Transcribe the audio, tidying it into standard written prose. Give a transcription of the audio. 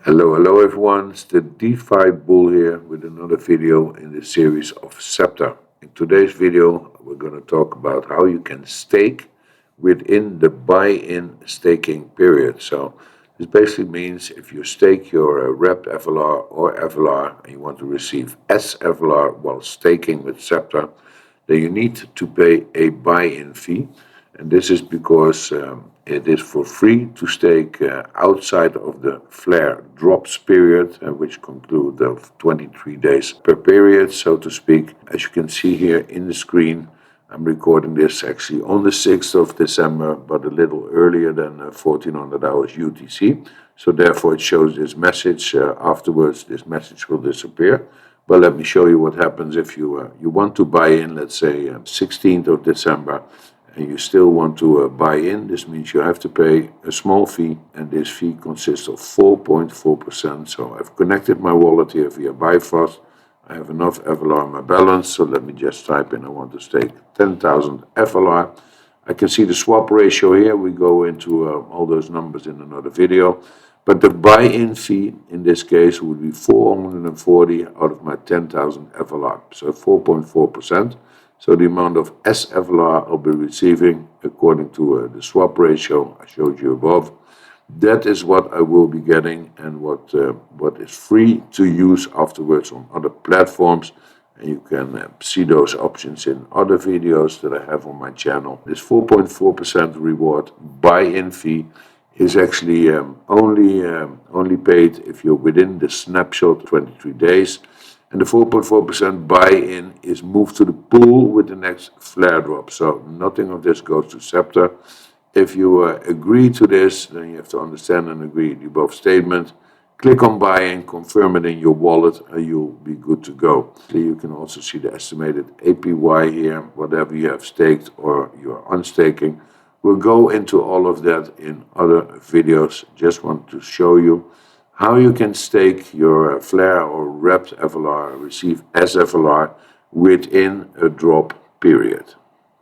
Hello everyone, it's the DeFi Bull here with another video in the series of Sceptre. In today's video, we're going to talk about how you can stake within the buy-in staking period. So this basically means if you stake your wrapped FLR or FLR and you want to receive SFLR while staking with Sceptre, then you need to pay a buy-in fee. And this is because it is for free to stake outside of the Flaredrop period, which conclude of 23 days per period, so to speak. As you can see here in the screen, I'm recording this actually on the 6th of December, but a little earlier than 1400 hours UTC. So therefore it shows this message. Afterwards, this message will disappear. But let me show you what happens if you want to buy in, let's say 16th of December, and you still want to buy in. This means you have to pay a small fee, and this fee consists of 4.4%. So I've connected my wallet here via Bifrost. I have enough FLR on my balance, so let me just type in I want to stake 10,000 FLR. I can see the swap ratio here. We go into all those numbers in another video. But the buy-in fee in this case would be 440 out of my 10,000 FLR, so 4.4%. So the amount of SFLR I'll be receiving according to the swap ratio I showed you above, that is what I will be getting and what is free to use afterwards on other platforms. And you can see those options in other videos that I have on my channel. This 4.4% reward buy-in fee is actually only paid if you're within the snapshot 23 days. And the 4.4% buy-in is moved to the pool with the next Flaredrop. So nothing of this goes to Sceptre. If you agree to this, then you have to understand and agree the above statement. Click on buy-in, confirm it in your wallet, and you'll be good to go. So you can also see the estimated APY here, whatever you have staked or you're unstaking. We'll go into all of that in other videos. Just want to show you how you can stake your Flare or wrapped FLR, receive SFLR within a drop period.